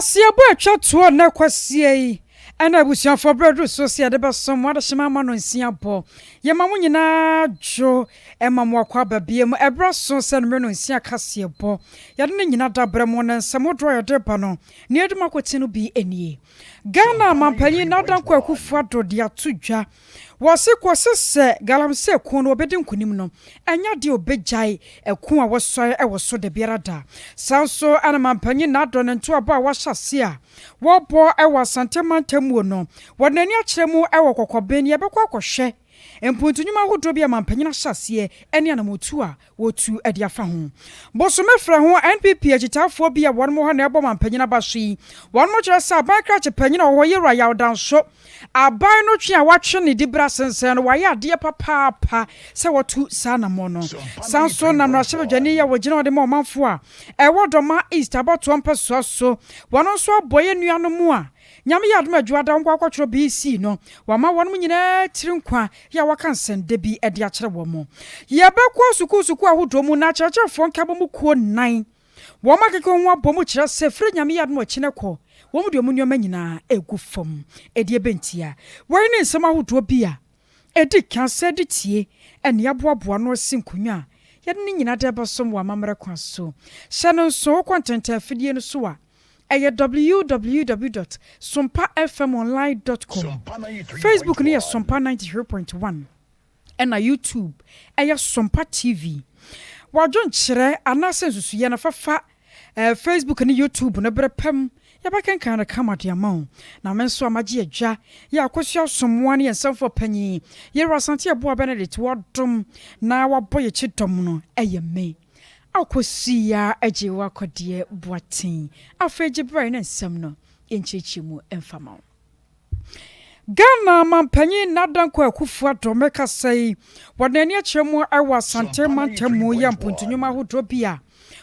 Kasiabo atwa to na kwasie yi ana abusuafo bredo so sia de besom wada shima ma no nsia bo ye ma munyina jo emam wakwa babie mu ebra so se no nsia kasiabo ye de nyina dabre mo na nsamo dro ye de ba no ne eduma kwoti no bi enie Ghana mampanyi na dan kwa kufu ado de atudwa wose kwose galamse ko no obedi nkunim no enya de obejai ekun a wosoe e woso de biarada sanso ana mampanyi na do ne nto abo a wahase a wobo e wasantemantamu no wonani akyeremu e wokokobeni e bekwa kohwe empuntunyuma hodo bia mampanyi na hyase ene anamotu a wotu ade afa ho boso mefra ho NPP agitafo bia wonmo ho na ebo mampanyi na bahwe wonmo kyerɛ sɛ aban kra kyepanyi na wo yera yawdanso aban no twe a watwe ne dibra sensen no waye ade papa sɛ wotu sana mo no sanso na no hyɛ dwane ya wogina ode ma omanfo a wodoma east aboto mpeso so wono so aboye nuano mu a nyame yadom adwuada nkwa kwatro BC no wama wonom nyina tirinkwa ya wakansen de bi ede akyere wo mo ye bekwo suku ahodo mu na kyerɛkyerɛfo nkabo mu kuo 9 woma keke ho abom kyerɛ sɛ firi nyame yadom akyene kɔ wo mu de mu nyoma nyina egu fam ede bentia wori ne nsɛm ahodo bi a edi kanse de tie ene aboaboa no sinkunwa ye ne nyina de besom wa mamre kwa so hyɛ no so kwantenta afidie no so a www.sompafmonline.com Facebook ni Sompa 93.1 and na YouTube Sompa TV wajon kyerɛ anase susu ye na fafa Facebook ni YouTube na brepam yabakenkan na kamade amao na menso amagye adwa ya akosua somwa ne nsɛmfo panyi ye rasante abo Benedict wodom na waboye chidom no me akosia ajewa kodie boatin afeje brai na nsɛm no enchechimu emfama Ghana mampanyi nadanko akufu adome kasai wadani akyeremu awa sante mantamu ya mpuntunyuma hodo bia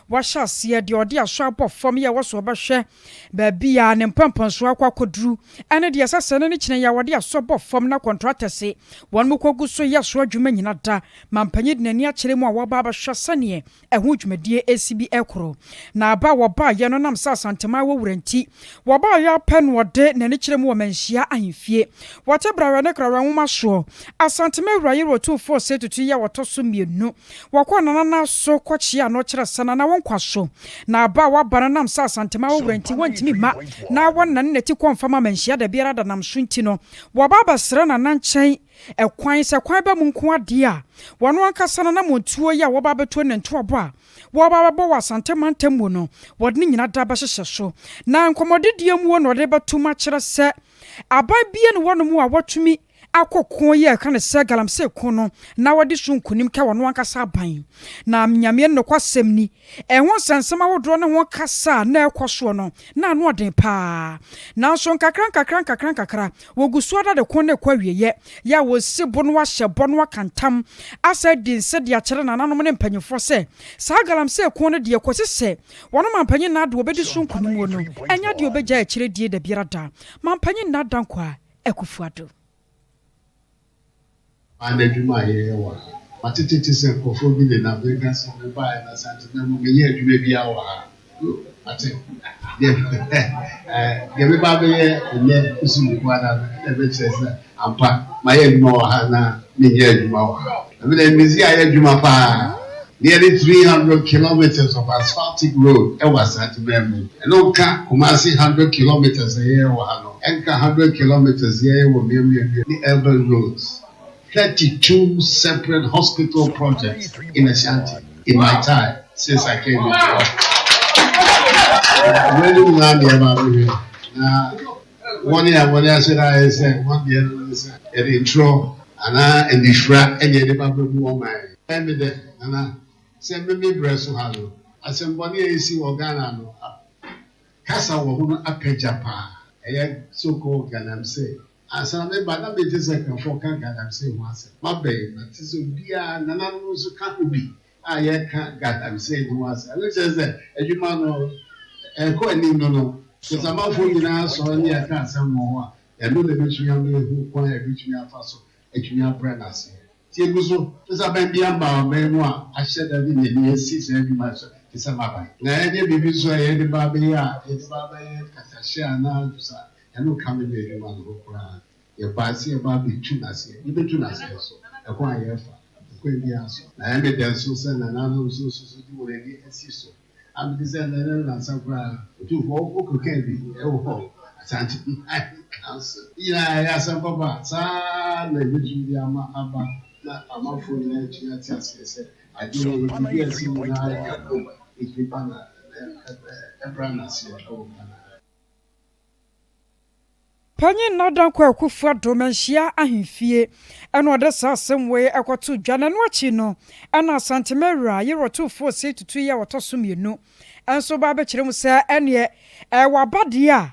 wahyasie de ode aso abofom ye woso obehwe ba bia ne mpampanso akwakoduru ene de sasane ne kine ya wode aso abofom na contractors won mkogu so ya so adwuma nyina da mampanyi de nani akyeremu a woba abehwe sane eho dwumadie ACB ekoro na aba woba ye no nam sasantema wowuranti woba ya pen wode nani kyeremu wo manhia ahemfie watebra ne kra nwoma so asantema wuraye rotu se tutu ya wotoso mienu wakona na so kwachia no kyerɛ sana na kwaso na aba wabana nam sa santema wowranti wantimi ma na wonna ne ti konfama manhia da biara da nam sunti no wababa sra na nankyɛn ekwan se kwan ba mu nko ade a wono ankasa na montuo ya wababa to ne nto abo a wababa bo wasantema ntamu no wodne nyina da ba hyehyɛ so na nkomodedie mu wo no de batuma kyerɛ sɛ aba bie ne wono mu a watumi akokon ye ka ne se galamse kono na wadi sunkunim ka wono ankasa ban na nyame no kwasem ni ehwo sansema wodro ne ho kasa na ekoso no na no den pa na so nkakran wogusu ada de kon ne kwawieye ya wosibo no wahyebo no wakantam asa din se de akyere na nanom ne mpanyefo se sa galamse kono de ekosese wono mampanyi na ado obedi sunkunim wono enya de obegya akyere die da biara mampanyi na dankwa ekufuado and the Juma here. But it is a performing in a Vegas on the buy and a Santa Mugia, you may be our. I think, everybody and then pushing one ever says, I'm my head more Hana, Miguel Juma. I mean, Mizia Juma Pa. Nearly 300 kilometers of asphaltic road, ever Santa Mary. And Oka, Kumasi 100 kilometers a year, Enka 100 kilometers a year will be the urban roads. 32 separate hospital projects in Ashanti in my time since I came into one year when I said I said 1 year an intro and the shrap and the baby woman and I said me breast hello I said 1 year you see Ghana no Kasa wo a pejapa so called Ghana say as I remember, that made this a for can't I'm saying once. My baby, but this will be a nana who can't be. I can't get I'm saying once. I wish I said, as you know, and quite no. Because I'm out for you now, so only I can't say more. And do the rich young who quiet reach me out also, a junior brand. I say, Tiguzo, as I may be about memoir. I said that in the near 6 every month. it's a map. Now, any baby, so I had the baby, it's Baba, Katasha, now, and no coming here, one who cry. Your passy about between us, you between us, a quiet. I made the Susan and other sources do already assist. I'm designing and some crowd to walk can be oh, council. Yeah, I have some papa, son, and the Abba, I'm not for the I do it be a brand. Panyin nadan kwa akufo adomanhia ahemfie eno ode sasem we ekoto dwane no achi no ana santemawura yerotofo se tutu ya wotoso mienu enso ba be kirem se ene wabade a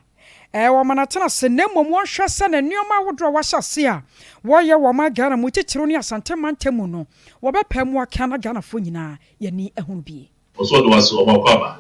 wamanatena se nemmom wonhwe se na nneoma wodro wahyase a woye wo magana mu chichiro ne asantemantemu no wobepam aka na gana fo nyina yani ehunu bi oso do waso obakwaba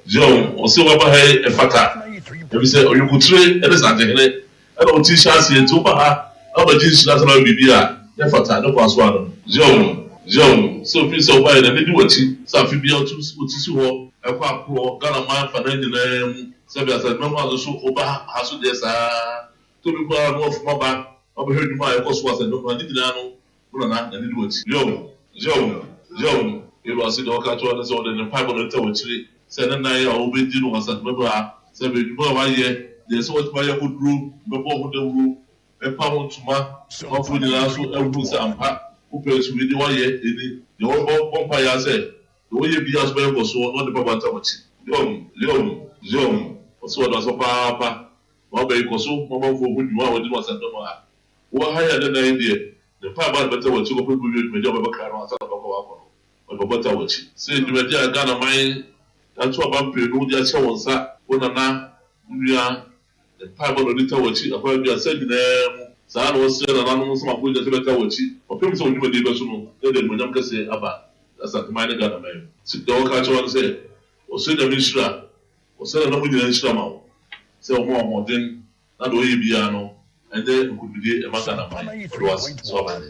John, o se wa ba he e fata. E bi se oyukutre e de sante hele. E do ti chance e to ba ha. Aba ji shi na bibia. E fata no kwa so ano. John, so fi so ba e na di wati. Sa fi bia otu si ho. E kwa pro Ghana man fa na ndi na se bia se memo aso so oba ha so de sa. To bi kwa no of maba. Oba he duma e ko so ase no na di na no na di wati. John, e lo asi do ka to na so de ne pa bo no ta wachiri. Send na ya obedi no wasa beba se be duma wa ye de so what ya kudru bebo ho de ru e pa won tuma of ni na so ewu se ampa ku pe su bi wa ye eni de wo bompa ya se de wo ye bi aso be ko so no de baba ta wachi Leon so da so pa wa be ko so mo mo fo hu duma wa de wasa do ma wo ha ya de na inde de pa ba be ta wachi ko pe bi me de ba ka no asa ba ko wa ko o ba ta wachi se de me dia Ghana mai that's what I'm doing. No, just show us that when I'm we are the Bible of little watch. I probably are saying them. So I was saying, and I know some of them just better watch. But people say, "You may be so." Then when I'm going to say, "Abba, that's not my God, man." So the whole culture want to say, "O say the minister, o say the nominee minister now." Say more then that way be ano, and then could be a matter of mine. It was so bad.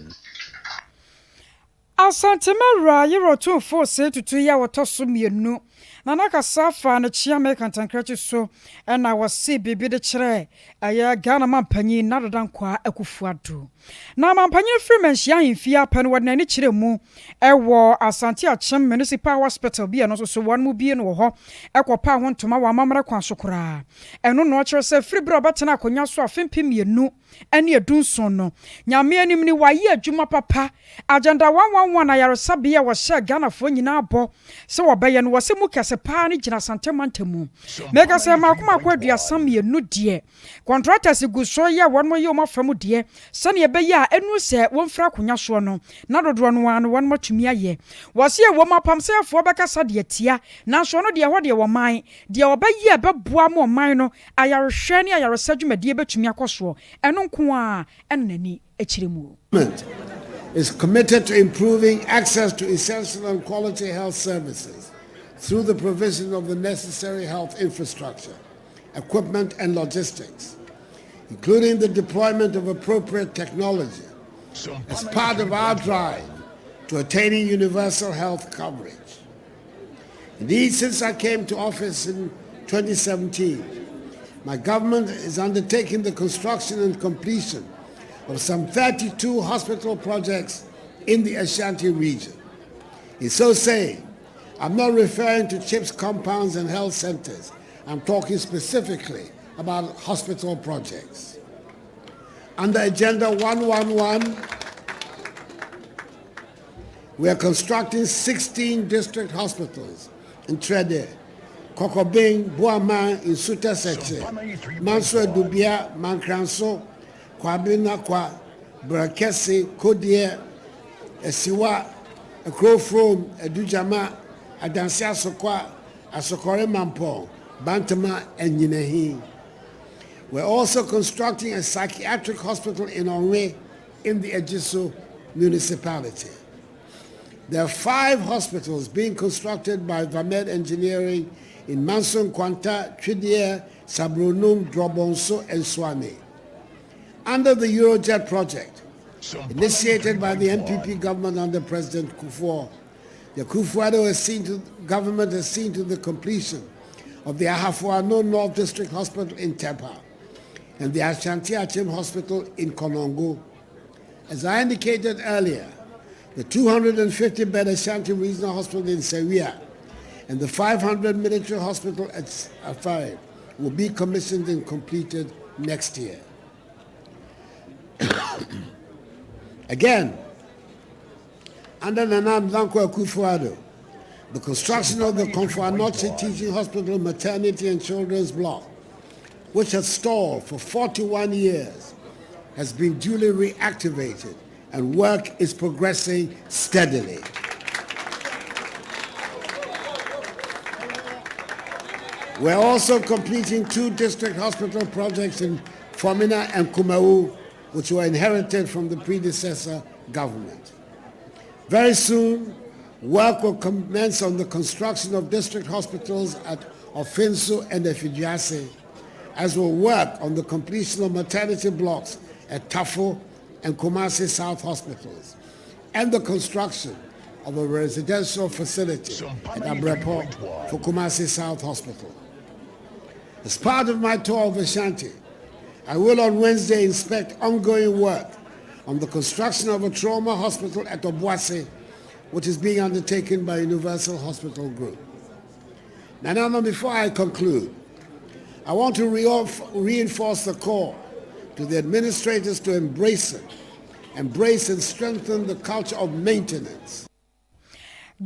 Asantemawura yerotofo se tutu ya wotoso mienu Nana kasafa na chia me kantankrachi so na wasi bibi de kire aya Ghana mampanyi na dodan kwa akufuadu na mampanyi freemanship ahemfia pen wadna ni kire mu ewo Asante Achem Municipal Hospital bi no so wan mu bi no ho ekopa ho ntoma wa mamra kwa sokora eno no kire se free bro betena akonya so afempem mienu ene edunson no nyame anim ni waye adwuma papa agenda 111 na yaresabia wo hye Ghana fo nyina abo se wo beye no wose mu kese pa ni gina santemantemu mega se makoma kwadua sam ye nu de contractors guso ye won mo ye mo fam de se ne beye a enu se won fra konya so no na dodo no wan won matumi aye wose ye wo mapam se afo bekasa de tia na so no de ho de wo man de obeye beboa mo man no ayarehwe ne ayaresadwumade betumi akoso eno nko a enani ekiremu is committed to improving access to essential and quality health services through the provision of the necessary health infrastructure, equipment and logistics, including the deployment of appropriate technology as part of our drive to attaining universal health coverage. Indeed, since I came to office in 2017, my government is undertaking the construction and completion of some 32 hospital projects in the Ashanti region. In so saying, I'm not referring to CHIPS compounds and health centers. I'm talking specifically about hospital projects. Under Agenda 111, we are constructing 16 district hospitals in Trede, Kokobing, Buama, in Suta Seche, Manso Dubia, Mankranso, Kwabina Kwa, Brakesi, Kodie, Esiwa, Krofrom, Edujama, Adansia Sokwa, Asokore Mampo, Bantama, and Yinehi. We're also constructing a psychiatric hospital in Onwe in the Ejiso municipality. There are 5 hospitals being constructed by Vamed Engineering in Manson, Kwanta, Tridier, Sabronum, Drobonso, and Swami. Under the Eurojet project, initiated by the NPP government under President Kufuor, The Kufuor government has seen to the completion of the Ahafo-Ano North District Hospital in Tepa and the Ashanti Achim Hospital in Konongo. As I indicated earlier, the 250-bed Ashanti Regional Hospital in Sewia and the 500 military hospital at Afari will be commissioned and completed next year. Again, under Nana Dankwa Akufo-Addo, the construction of the Komfo-Anokye Teaching Hospital Maternity and Children's Block, which has stalled for 41 years, has been duly reactivated and work is progressing steadily. We're also completing 2 district hospital projects in Fomina and Kumau, which were inherited from the predecessor government. Very soon, work will commence on the construction of district hospitals at Ofinsu and Efijiase, as will work on the completion of maternity blocks at Tafo and Kumasi South hospitals, and the construction of a residential facility at Abrepo for Kumasi South Hospital. As part of my tour of Ashanti, I will on Wednesday inspect ongoing work on the construction of a trauma hospital at Obuasi, which is being undertaken by Universal Hospital Group. Now, before I conclude, I want to reinforce the call to the administrators to embrace and strengthen the culture of maintenance.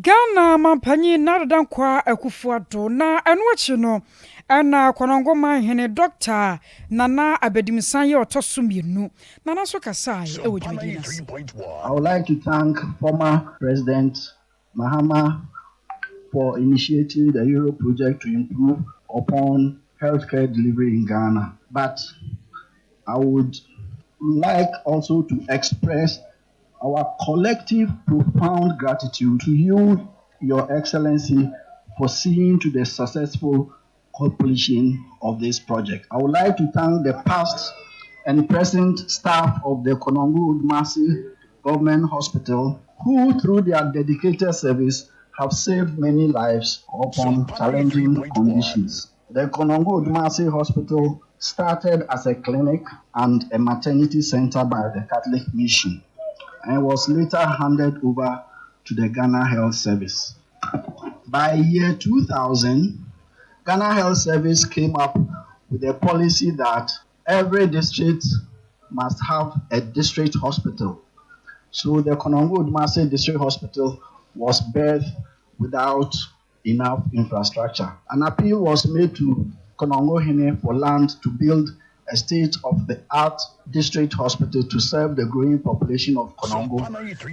Ghana mampanyi naradan kwa Akufo-Addo na enwachi no ana Konongo manhene Dr. Nana Abedimsan ye otoso mienu nana so kasai e wodwedi nase. I would like to thank former President Mahama for initiating the Euro project to improve upon healthcare delivery in Ghana. But I would like also to express our collective profound gratitude to you, Your Excellency, for seeing to the successful completion of this project. I would like to thank the past and present staff of the Konongo Udmasi Government Hospital, who through their dedicated service have saved many lives upon challenging conditions. The Konongo Udmasi Hospital started as a clinic and a maternity center by the Catholic Mission and was later handed over to the Ghana Health Service. By year 2000, Ghana Health Service came up with a policy that every district must have a district hospital. So the Konongo Udmasi District Hospital was birthed without enough infrastructure. An appeal was made to Konongo Hene for land to build a state-of-the-art district hospital to serve the growing population of Konongo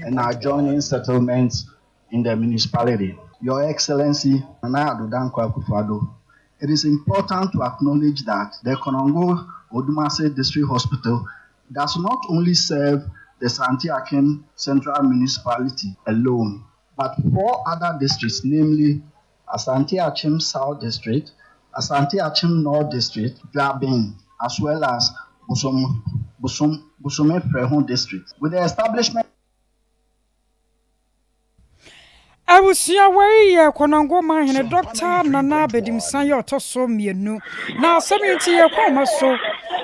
and adjoining settlements in the municipality. Your Excellency, Nana Dankwa Akufo-Addo, it is important to acknowledge that the Konongo Udmasi District Hospital does not only serve the Asante Akim Central Municipality alone, but 4 other districts, namely Asante Achim South District, Asante Achim North District, Dwabin, as well as Busome Frehun District. With the establishment I will see away Konongo manhene Dr. Nana Abedimsan ye otoso mienu na asemienti ye kwoma so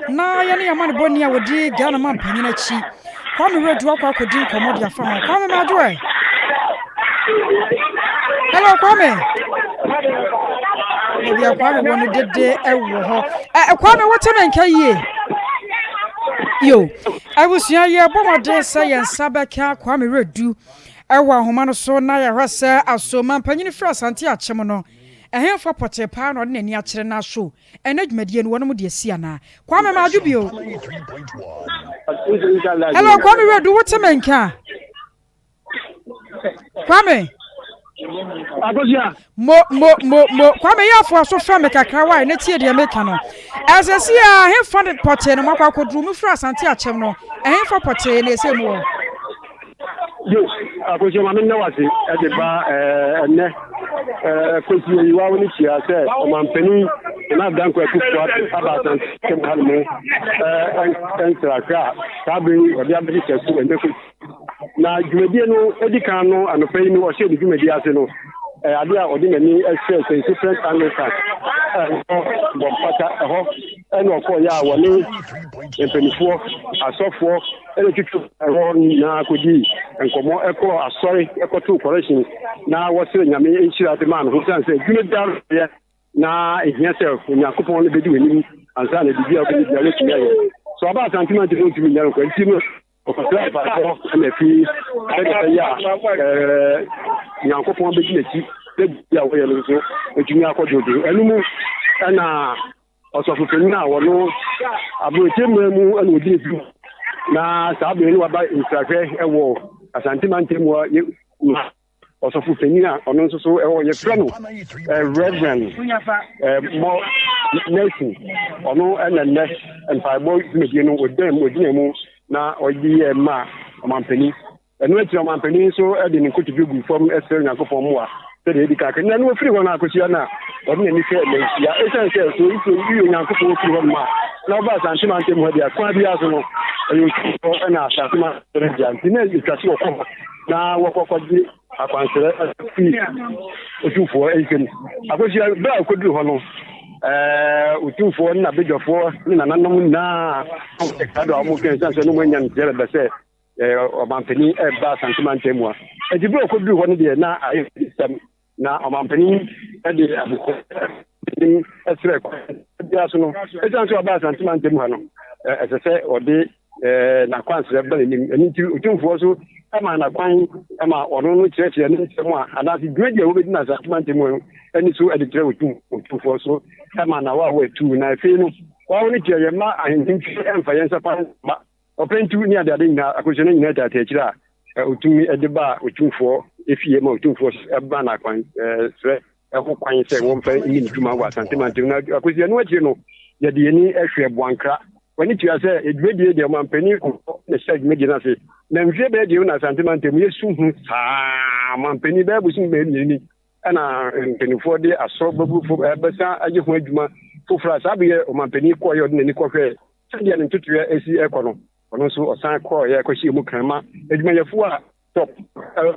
na ye ne yamane boni a wodi Ghana mampanyi na chi kwame redu akwa akodi nkomo dia fa ho kwame majoe. Hello kwame. Obi akwame wonu dede ewo ho kwame wote menka yie yo I will see ye bomode say yensa beka kwame redu ewa homa no so na ya hwese asoma mpanyini fra Asante Akyem no ehemfa pote pa no nani akyere na so enadwumadie no wono de asi ana kwame maaju bio. Hello kwame redu wote menka kwame agosia mo kwame yafo aso fra me kakra wa na tie de meka no asesi a hemfa pote no makwa kodru mu fra Asante Akyem no ehemfa pote na ese mu Yes, because your man was at the bar and question you are when she said, Mampeni, na dan kwa kuwa abatan kem halmo entra kabin odi abedi chesu endeku na dwumadie no edikan no anopai no o hye dwumadie ase no ade a odi nani ehwe different angles bompata ho eno ko ya woni empenifo asofo ene tutu ho na kodi enkomo eko asori ekotu correction na wose nyame enchira de man ho san se dwumadie na ehia se Yakobon bedi wani ansa na bibia ko bibia letumi aye so aba sentiment no tumi nyaro ko ntino o ko try ba ko na fi ya Yakobon bedi na ya wo yelo so etumi akododo enumu na osofofeni na wono abroche mu na odi edu na sabe ni waba intrafe ewo sentiment mu osofofeni a ono nso so ewo ye frɛ no reverend mo Nelson ono enenne empaibo medie no odinemu na odi ma omampani enu eti omampani so e de ne kotubi gu fam esere Yakobon mu a se de edika ke na no firi ho na akosia na odi na ni fe mesia esense so iyo Yakobon firi ho ma na ba santi man tem ho dia kwa bia so no ayo so na asase ma re dia ntine ikasi okọ na wokọkọji akwansere fi otufo eisen akosia bra akodu ho no otufo na bedwofo na nanom na ekado amu ke sanse no mwanya ntere bese omampani ba santima ntemu a ejibu okodu ho no de na ayisem na omampani de abuko din esre ko dia so no esanse ba santima ntemu ha no esese ode na kwansere ba ni nti otufo so ama na kwan ama ono no kyerɛkyerɛ ne ntɛm a anase dwumadie wo bedi na santima ntemu ani so edikyerɛ otufo so ama na wa tu na afei no wa woni kyerɛ ma ahentintwi emfa yɛn sapa ba opentu ni ade nyina akosɛ ne nyina tata kyerɛ a otumi ede ba otufo efie ma otufo eba na kwan srɛ ɛho kwan sɛ wɔn fa ni ntuma wa santima ntemu na akosɛ no akyerɛ no yɛde ni ehwɛ boankra wani tia sɛ edwumadie de mampani ne hyɛ dwumadie na se na nhwe bɛ de na santima ntemu yesu hu saa mampani bɛ busu bɛ ni ana mpanifo de asɔ babufo bɛsa agye ho adwuma foforo asabe yɛ mampani kɔ yɛ ɔde n'ani kɔhwɛ sɛdeɛ ne ntotoɛ esi ɛkɔ no ɔno nso ɔsan kɔ yɛ kɔhyɛ mu krama adwumayɛfo a top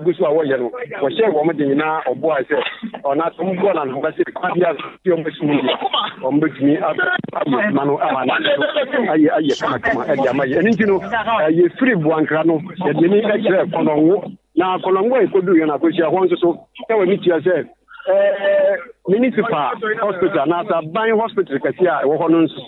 gusu a wɔyɛ no wɔhyɛ wɔn de nyinaa ɔboa sɛ ɔna tom bɔ na no bɛsɛ kwabia ti ɔmo sum ni ɔmo betumi ayɛ ma no ama na ayɛ kama ɛde ama yɛ ɛno nti no yɛ firi boankra no yɛde ni ɛkyerɛ kɔnɔngo na kɔnɔngo ekodu yɛ na akɔhyia hɔ nso so ɛwɔ ni tia sɛ municipal hospital na sa ban hospital kɛse a ɛwɔ hɔ no nso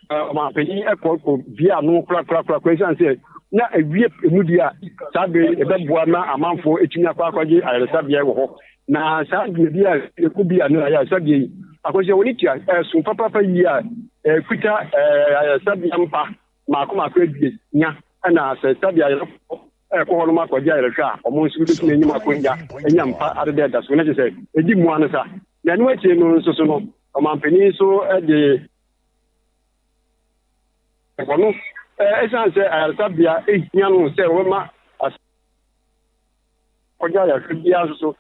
ɔmapanyin ɛkɔ bia no kura kwansian sɛ na ewie emudi a sabe ebeboa na amanfo etumi akwaje ayresabia wo ho na sabe bi a ekubi anu ya sabe akoje woni tia sun papa yi a kuta ayresabia mpa makoma akwadie nya na sabe ayre ko hono makwaje ayresha a omo nsu bi tumi enyim akonja enya mpa adede da so na je se edi mu anu sa na anu achi no nso so no omampani so de kono esanse ayasabia ehia no se woma koja ya bia so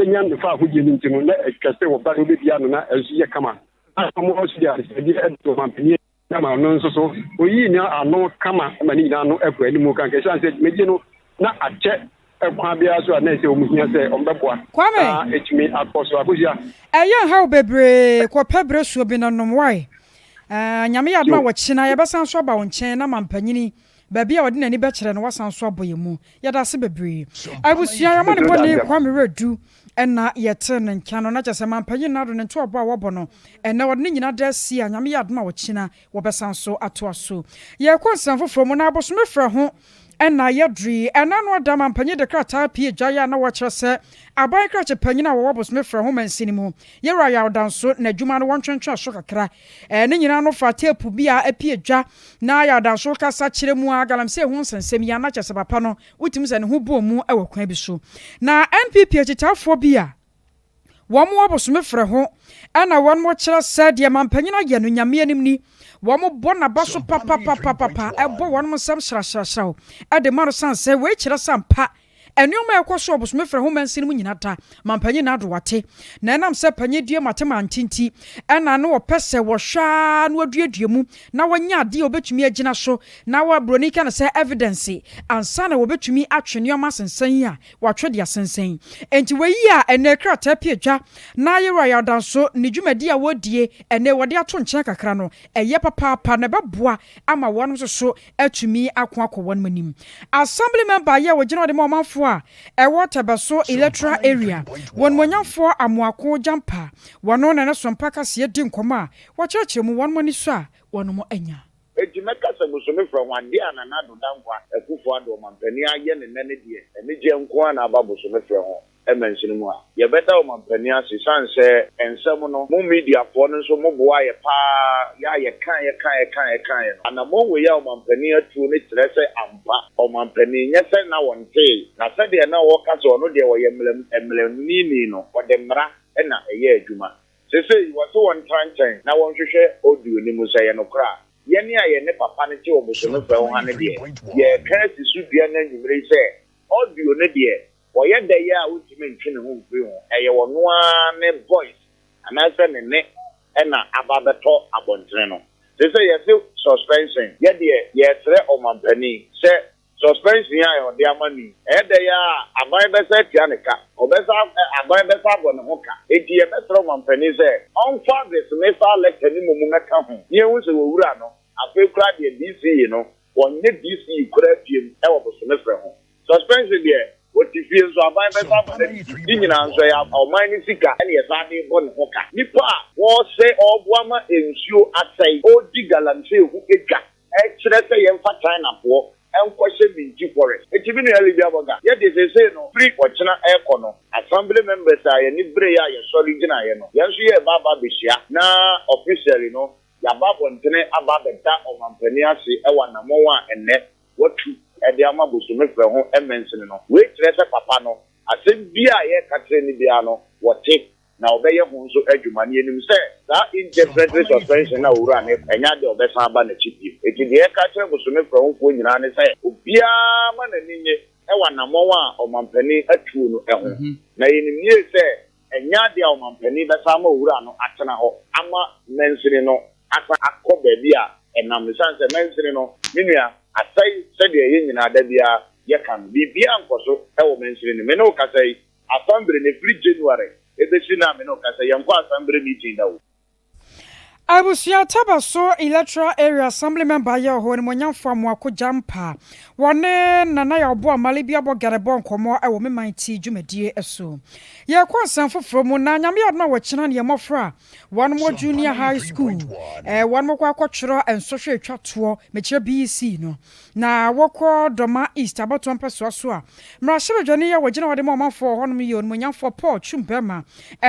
enya nfa ahudie ni ntino na ekase wo ba no bia no na esu ye kama amomo osu dia se di edo mampani na ma no nso so oyi ni ano kama ma ni na no ekwa ni mu kan ke esanse meje no na ache ekwa bia so na se omuhia se ombeboa etimi akoso akosia eya how bebre ko pebre so bi no nom wai nyame ya adma wɔkyena yɛbɛsan so aba wo nkyɛn na mampanyini baabi a wɔde n'ani bɛkyerɛ no wasan so abɔ yɛ mu yɛda se bebree abusua yɛma ne bɔne Kwame Redu ɛna yɛte ne nkyɛn no na kyɛ sɛ mampanyin na do ne nto ɔbɔ a wɔbɔ no ɛna wɔde ne nyina da si a nyame ya adma wɔkyena wɔbɛsan so atoa so yɛkɔ nsɛm foforɔ mu na abosome frɛ ho ɛna yɛdri ɛna no da mampanyin de krataa pie gyae na wɔkyerɛ sɛ aban krakye panyin a wɔwɔ bosome frɛ ho mansini mu yɛwura yɛwodanso na adwuma no wɔntwentwɛ so kakra ne nyina no fa tape bi a apie dwa na yɛwodanso kasa kyerɛ mu a galamsey ho nsensɛm yi na kyɛ sɛ papa no wotim sɛ ne ho bɔ mu wɔ kwan bi so na NPP akyitafoɔ bi a wɔn wɔ bosome frɛ ho ɛna wɔn mo kyerɛ sɛ deɛ mampanyin ayɛ no nyame anim ni wɔn bɔ na ba so papapapapa ɛbɔ wɔn mo nsɛm hyerɛhyerɛhyerɛw ɛde ma no san sɛ wɔakyerɛ sampa enioma ekoso obosome frɛ ho mansin mu nyina da mampanyi na do wate na enam sɛ panyi due matema antinti ɛna no wɔpɛsɛ wɔhwa no aduadua mu na wɔnya ade obetumi agina so na wɔbroni ka na sɛ evidence ansa na wɔbetumi atwe nneoma sensan yi a wɔatwe de asensan enti wɔyi a ene krata piedwa na yɛwɔ yadanso ne dwumadi a wɔdie ene wɔde ato nkyɛn kakra no ɛyɛ papa na bɛboa ama wɔn so atumi akɔ wɔn manim assembly member yɛ wɔgyina wɔde ma ɔmanfo a ɛwɔ Tabaso electoral area wɔn monyamfo amoako jampa wɔn na ne Sompa kaseɛ di nkɔmɔ a wɔkyerɛkyerɛ mu wɔn mani so a wɔn mo anya Ejimeka Sabusome from one day and another dankwa ekufo ado mampani aye ne nene die ene je nko na aba Busome from e mention mu a ye beta o mampani asisan se ensem no mo media fo no so mo boa ye pa ya ye kan no ana mo we ya o mampani atu ne kire se ampa o mampani nye se na wonte na se de na wo ka so no de wo ye emlem ni no wo de mra e na eye adwuma se yi wo so won tantan na won hwehwe audio ni mu se ye no kra yeni a ye ne papa ne ti Busome from ha ne de ye kan si su bia na nyimre se audio ne de wo ye da ya utime ntwe ne ho mfiri ho eye wo no ne voice anasa ne ne na ababeto abontre no se ye se suspension ye de ye tre o mampani se suspension ya yo de amani da ya aban be se tia ne ka obesa aban be sa bo ne ho ka eti ye be tre o mampani se on fa this me fa lecture ni mumu na ka ho ye hu se wo wura no afi kra de DC no wonye DC kra piem e wo Busome frɛ ho suspension de what if you so aban be sa bo ni nyina nso ya o man ni sika e ye sa de bo ne ho ka nipa wo se obuama ensuo asai o di galamse hu edwa e kyerɛ sɛ ye mfa China po enkwose binji forest etibi no yale bia boga ye de sese no free ochina eko no assembly members a ye ni bre ya ye sorry gina ye no ye nso ye baba behia na officially no ya babo ntene aba beta o mampani ase e wa namon a enne watu e de ama Busome frɛ ho emensin no we kyerɛ sɛ papa no asem bia ye katre ni bia no wote na obeye ho nso adwuma ne enim sɛ that indefinite suspension na wura ne enya de obesan aba na chipi eti de ka kyerɛ Busome frɛ ho fo nyina ne sɛ obia ma na ninye e wa namon a o mampani atuo no ho na yenim nie sɛ enya de o mampani besa ma wura no atena ho ama mensini no asa akɔ baabi a enam sanse mensini no minua asai sɛ de ye nyina da bia ye kan bibia nkoso e wo mensini ne me no kasai asambere ne free January ebesi na me no kasai yanko asambere meeting da wo Abusia Tabaso electoral area assembly member ya ho ne monyamfo amoako jampa wone nana ya obo amale bia bo garebo nkomo e wo meman ti dwumadie eso ye kwansan foforo mu na nyame adna wo kyena ne mofra one more junior high school one more kwakotworo ensohwe atwato mekire BC no na wokọ Doma East abato mpeso so a mrahye ya wogina wode mamfo ho no ye monyamfo Paul Chumbema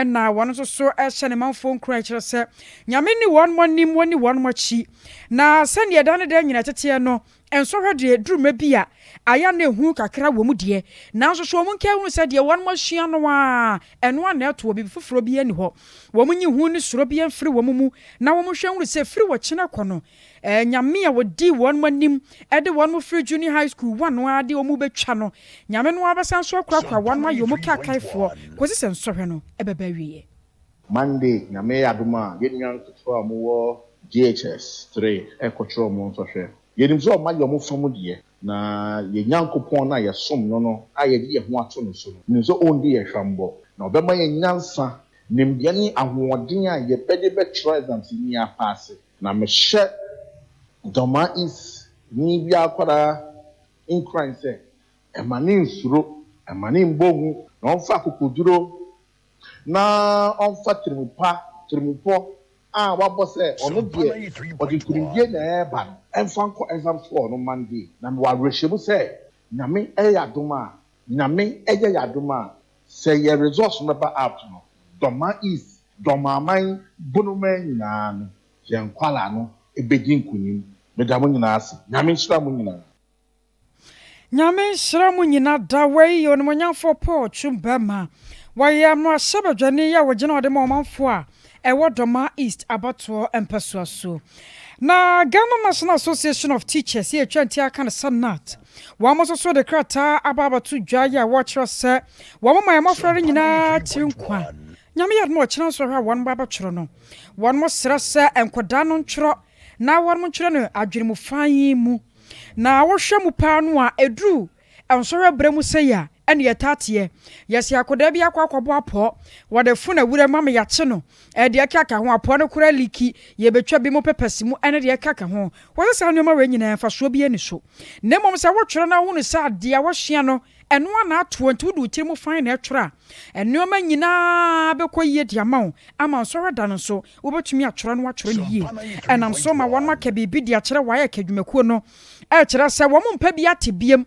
na wono so ehye ne manfo nkura kire se nyame one more nim one more chi na send ye dan de nyina tete no enso hwede duruma bia aya na ehu kakra wo mu de na so so mu nka hu se de one more hia no a eno na eto obi foforo bi ani ho wo mu nyi hu ni soro bi amfiri wo mu na wo mu hwe hu se firi wo kyena kɔ no nyame a wodi one more nim e de one more free junior high school one no ade wo mu betwa no nyame no abasan so akra one more yo mu kakaifo kosi se enso hwe no ebeba wiye Monday, nyame aduma yenyan tutu amuwo GHS 3 ekotro mo nsohwe yenim so ma yo mo fam de na yenyankopon na yesom no ayede ye ho ato no so no so ondi ye hwambo na obema yenyansa nimde ni ahoɔden a ye pede be try exams ni apase na mehye Doma is ni bia kwara incline say emane nsuro emane mbogu na onfa kokoduro na onfa trimupo wabo se ono die odi kurimdie na eba enfa nko exam score no Monday na wa rehyebu se nyame eyadoma nyame eyadoma se ye results number out no Doma is Doma man bonoma nyina no ye nkwala no ebedi nkunim medamo nyina ase nyame nhyira mo nyina nyame nhyira mo nyina da wei ono monyamfo Paul Chumbema wayam no asabadwane ya wogina ode ma omanfo a ewo Doma East abato empeso so Na Ghana National Association of Teachers here 20 aka sanat. Wa mo so de krata ababa to dwa ya watch us wa mo my mafrare nyina tinkwa. Nyame yad mo kyerɛ so hwa won baba kyerɛ no. Won mo sra sɛ enkoda no nkyerɛ na won mo kyerɛ no adwene mu fan mu. Na wo hwɛ mu pa no a edru ensɔhwɛ brɛ mu sɛ ya ɛne yɛtateɛ yɛsi akoda bi akɔkɔbɔ apɔ wɔde funa wura mama yɛakye no ɛde kaka ho apɔ no kora liki yɛbɛtwa bi mu pepɛsi mu ɛne de kaka ho wɔsɛ saa nneɛma wɔ nyinaa fa so bi ani so na mmom sɛ wotwerɛ na wohunu sɛ adeɛ wɔhyia no ɛno ana atoɔ nti wode wotiri mu fan na ɛtwerɛ a nneɛma nyinaa bɛkɔ yie de ama wo ama nsɔhwɛ da no so wobɛtumi atwerɛ no watwerɛ no yie ɛnam so ma wɔn aka biribi de akyerɛ wɔayɛ kadwumakuo no ɛkyerɛ sɛ wɔn mpa bi ate biem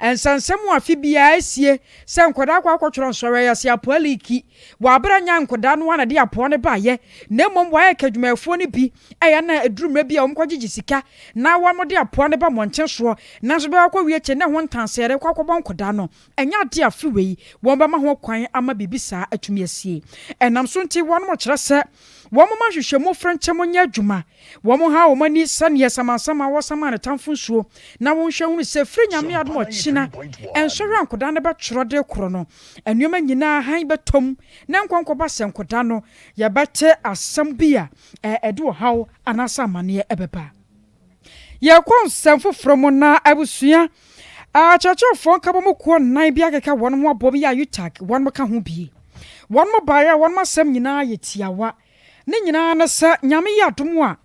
ensansem afi bia esie se nkoda akɔtworo nsɔre ya se apoliki wa abra nya nkoda no na de apɔ ne baayɛ na mmom wa ekadwumafoɔ ne bi ɛyɛ na eduruma bi a omkɔgye sika na wa mo de apɔ ne ba mɔnche soɔ na so bɛ akɔ wie kye na ho ntansere kɔkɔbɔ nkoda no ɛnya ade afi wei wɔn ba ma ho kwan ama bibisa atumi asie ɛnam so nti wɔn mo kyerɛ sɛ wɔn mo mahwehwɛ mu frɛnkyɛm nya adwuma wɔn mo ha wɔn ani sane samansama wɔ sama ne tamfo nsuo na wɔn hwɛ hu sɛ firi nyame adom ɔkyina ɛnsɔhwɛ nkoda ne bɛtwerɛ de korɔ no ɛnneɛma nyinaa han bɛtɔm na nkɔnkɔba sɛ nkoda no yɛbɛte asɛm bi a ɛde wɔ haw anaasɛ amanneɛ ɛbɛba yɛkɔ nsɛm foforɔ mu na abusua akyerɛkyerɛfoɔ nkabɔ mu kuo nnan bi akeka wɔn ho abɔ bi a utag wɔn mo ka ho bie wɔn mo baeɛ wɔn mo asɛm nyinaa yɛ tiawa ne nyinaa na sɛ nyame yɛ adom a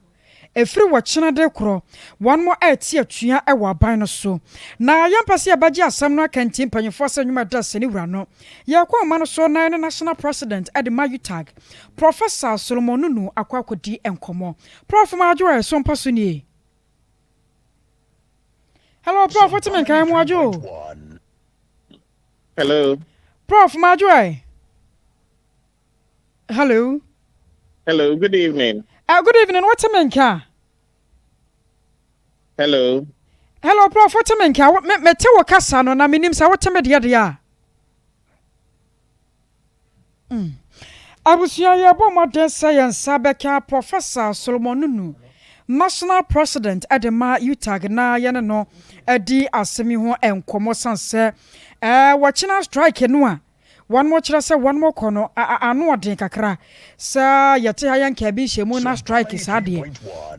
efiri wɔkyena de korɔ wɔn mo ɛti atua ɛwɔ aban no so na yɛmpa sɛ yɛbɛgye asɛm no akanti mpanyinfoɔ sɛ nnwuma da sɛ ne wura no yɛkɔ ɔma no so na ne national president ɛde ma utag professor solomon nunu akɔakɔdi nkɔmmɔ prof maadwo a ɛso mpa so nie hello prof wotimi nkan mu adwo hello prof maadwo a hello good evening. Good evening. What's a menka? Hello, Prof. What's a menka? Me te wakasa no na minim sa what's a media dia. Abusua ye bo modern science sabeka Professor Solomon Nunu, national president Adema Utag na ye no edi asemi ho enkomo sanse wachina strike no a one more chase one more kono anu odin kakra sa yete ha yanka bi hyemu na strike is ade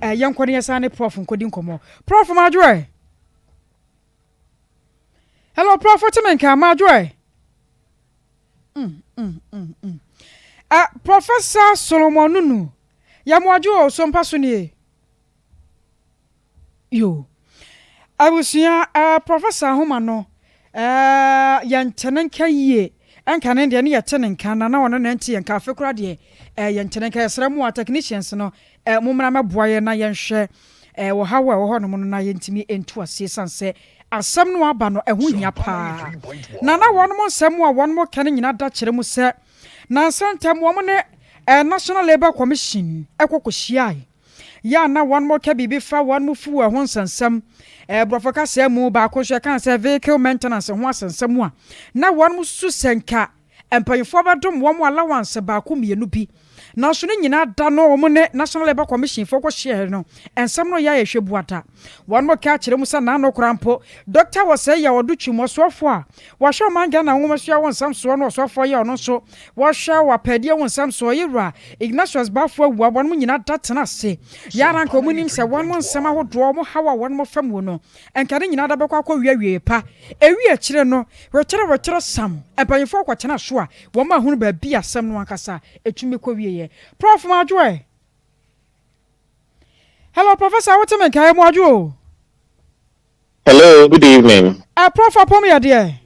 yankɔ ne yesa ne prof nkodi nkomo prof majoy hello prof timenka majoy professor Solomon Nunu yamwajo so mpa so nie yo abusia professor homa no yantenenka yie anka ne de ne yete ne nka na wono na nti yanka afekura de yentene nka yesra mu technicians no mumra maboa ye na yenhwe wo hawa wo hono no na yentimi entu asie sanse asem no aba no eho hia pa na wono mo nsem a wono mo kane nyina da kyere mu se na santem wo mo ne National Labour Commission ekokohia ya na wono mo ka bibi fa wono mo fu ho nsansam brofaka se mu ba ko hwe kan se vehicle maintenance ho asansam a na wono mo su senka empanyfo badom wo mo allowance ba ko mienu bi na so ne nyina da no wo ne National Labour Commission fo ko share no ensam no ya yehwe buata won mo ka kire mu sa na no krampo doctor wo say ya wodu twimo sofo a wo hwe manga na wo masua won sam so no sofo ya no so wo hwe wa padie won sam so yewura Ignatius bafo awu won mo nyina da tena se ya ranka mu nim se won mo nsam ahodo mo hawa won mo fam wo no enka ne nyina da bekwa kwa wiawie pa ewi a kire no wekyere sam empanyfo kwa tena so a wo ma hunu ba bi asem no ankasa etumi kwa wie Prof Majoy. Hello, Professor. What's your name? Majoy. Hello, good evening. Prof, Apomi, dear.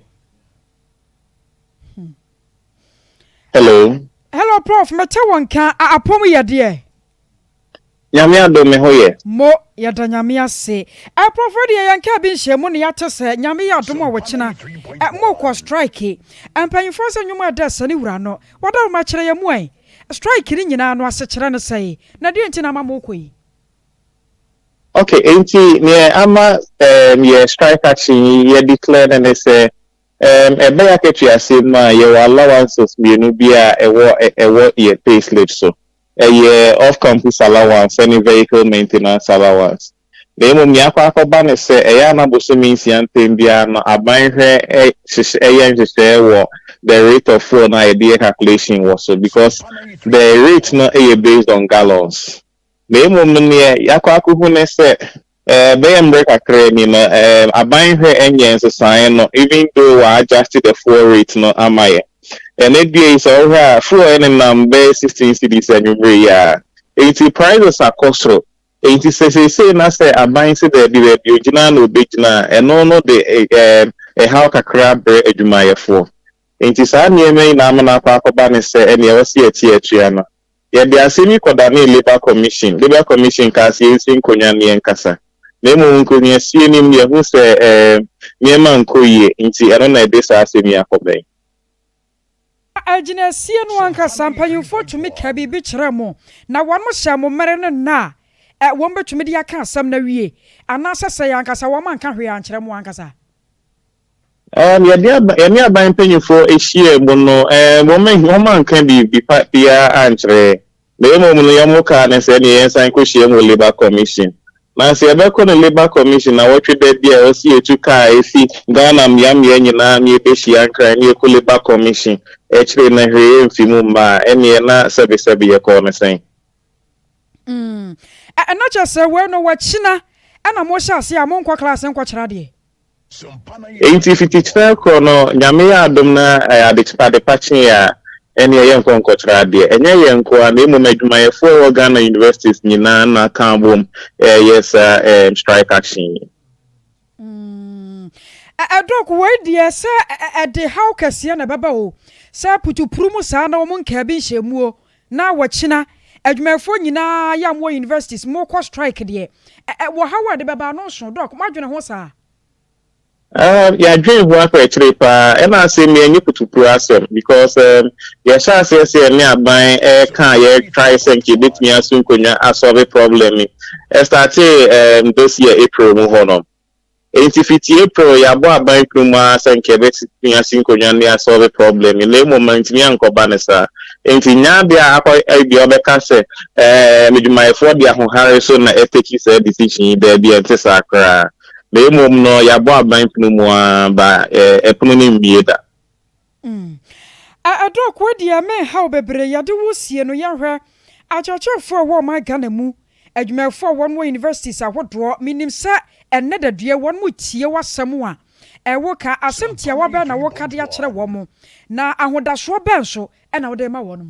Hello. Hello, Prof. Metewan can Apomi, dear. Nyamia do me hoye. Mo yada nyamia se. Prof, dear, yanka bin shemu ni yata se nyamia do mo wachina. Mo kwa strike. Paying for some new desk and urano. What are my chere yamwe? Strike ni nyina no asechera ne sei na de nti na mamokoi Okay enti ne ama ye strike action ye declare and say e be yaketu ase ma ye allowances bienu bia ewo ye pay slip so off campus allowance and vehicle maintenance allowance. The mumia papa ban say a yana busumi siantimbia aban the rate of flow na idea calculation was so because the rate no based on gallons. The mumia yakwa kuhune say BM break crane aban engines sign no even though I adjusted the flow rate no amaye. And it is over full and number 16 cities and you 80 prices are costro. 80 say na say a buying say the original no big na and no the a how crab edumaya for. 80 sa near me na mana papa ban say and you see a theatriana. Yet they are semi codani labor commission. Labor commission cast using Konyani and Kasa. Nemo Unkunya see him who say near man koye into another this as semi akobe. Agina sie no anka sampanyimfo tumi ka bibi kyerɛ mo na wɔn mo hyɛ mo mmere no na wɔn betumi de aka asɛm na wie anasa sɛ yankasa wɔn anka hwe ankyerɛ mo ankasa yɛne aban mpanyimfo ehyia mu no wɔn anka bi pia ankyerɛ na emu no yɛn ka ne sɛ ne yɛn san kɔ hyia mu labor commission na sɛ yɛbɛkɔ no labor commission na wɔtwe da bi a osi etu kaa esi Ghana mmeammea nyinaa ne ebehyia nkran ne ekɔ labor commission ekire na hwee mfimu ma ene na sɛbesɛbe yɛkɔ no sɛn ɛna kyɛ sɛ wɔ no wɔkyina ɛna mo hyɛ ase a mo nkɔ class nkɔ kyerɛ deɛ enti fitikyerɛ kɔ no nyame yɛ adom na ade pache a ene yɛ nkɔ kyerɛ deɛ enye yɛ nkɔ a na emu adwumayɛfo wɔ Ghana universities nyinaa na kan bom yes strike action adok wɔ deɛ sɛ ɛde how kɛseɛ na bɛba o sɛ putupuru mu saa na wɔn nka bi nhyiamuo na wɔkyina adwumayɛfo nyinaa yɛ mo universities mo kɔ strike deɛ wɔ how de bɛba no so dok mo adwene ho saa ya dream ho akɔ akyire pa ɛna asɛ me anyi putupuru asɛm because ya hyɛ asɛ sɛ ne aban ka yɛ try sɛ nke betumi aso nkonya asolve problem starte this year April mu hɔ no enti fiti April ya bo aban kuma sanke betumi aso nkonya ne asolve problem na moment mi ankoba ne sa enti nya bia akɔ bia obɛka sɛ medwumayɛfo de ahohare so na take say decision there bi ente sakra na emom no ya bo aban pinu mu ba epunu ne mbie da adok wo dia me how bebre yade wo sie no yɛhwɛ akyerɛkyerɛfo wɔ my Ghana mu adwumayɛfo wɔ mo universities ahodoɔ minim sɛ enne da dua wɔ mo tie wasɛm a ɛwo ka asɛm tia wa bɛ na wo ka de akyerɛ wɔ mo na ahodaso bɛn so ɛna wo de ma wɔ no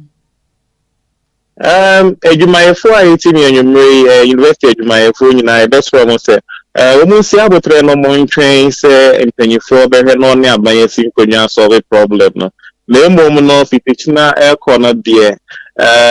adwumayɛfo a yɛti ne anwumre university adwumayɛfo nyinaa ɛbɛsrɛ mo sɛ wɔn si abotre no mo ntwɛn sɛ mpanyinfo bɛhwɛ no ne aban asi nkonya solve problem no na emom no fitikyina ɛkɔ no deɛ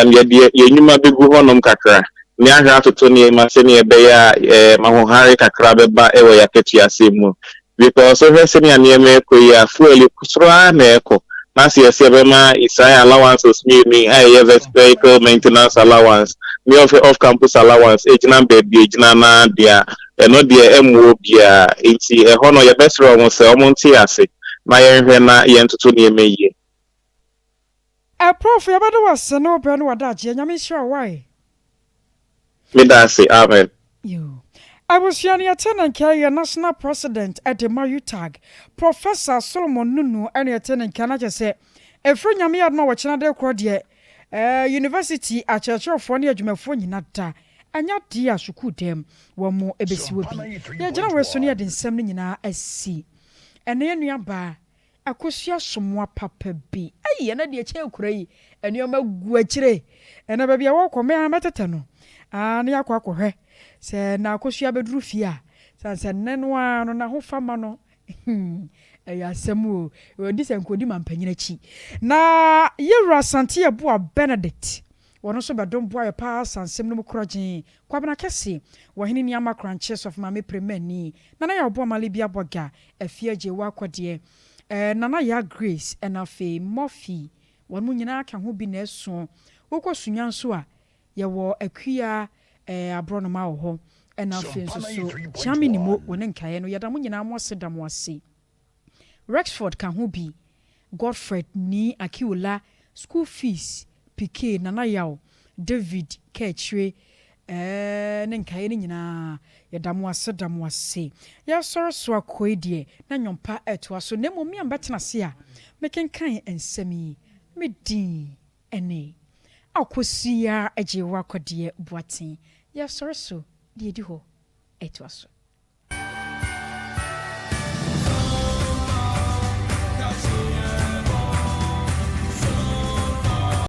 yɛde yɛnyuma bɛgu hɔnom kakra ne ahwɛ atoto ne ma sɛ ne ɛbɛyɛ a mahohare kakra bɛba ɛwɔ yɛakatua asɛm mu because hwɛ sɛ ne nneɛma ɛkɔ yi a fuel kusoro na ɛkɔ na sɛ yɛsɛ bɛma isae allowances me ɛyɛ vehicle maintenance allowance me off campus allowance egyina baabi egyina na deɛ eno deɛ emuo bia enti ɛhɔ no yɛbɛsrɛ wɔn sɛ wɔn nte ase na yɛnhwɛ na yɛntoto nneɛma yie prof yɛbɛde wase no bɛ no wadagye nyame hyɛ why me da ase amen yo Abusuani yɛtena nka national president at the Mayutag Professor Solomon Nunu ɛne yɛtena nka na kyɛ sɛ ɛfiri nyame yɛ no wɔkyena de kɔ deɛ university akyerɛkyerɛfoɔ ne adwumafoɔ nyina da anya dia suku dem wo mo ebesiwo bi ye gina we so ne de nsɛm ne nyinaa asi ɛne enua ba akosua somoa papa bi ayi na de kyɛ kura yi enua gu akyire ɛna ba bia wo kɔ me ametete no ne yakɔ akɔhwɛ sɛ na akosua beduru fie a sanse neno a no na ho fama no ɛyɛ asɛm o odi sɛ nkodi mampanyina chi na yewura sante eboa Benedict wono so bedom boa pa sansem no mkrogin kwabena kese wo hene ni ama crunches of mame premani nana ya obo male bia boga afia je wa kwode nana ya Grace enafe Murphy wonu nyina ka ho bi na eso wokosunya nso a ye wo akua abrono ma wo ho enafe nso so chami ni mo woni nkae no yeda mo nyina mo sedam wase Rexford ka ho bi Godfred ni Akiola school fees PK nana yaw David Ketchwe ne nkae ne nyinaa yɛdamu ase ya sɔre so akoedie na nyompa ɛtoa so na mmom ambɛtena se a mekenkan nsɛm yi medin ɛne akosia agyewa kɔdeɛ boaten ya sɔre so deɛ di hɔ ɛtoa so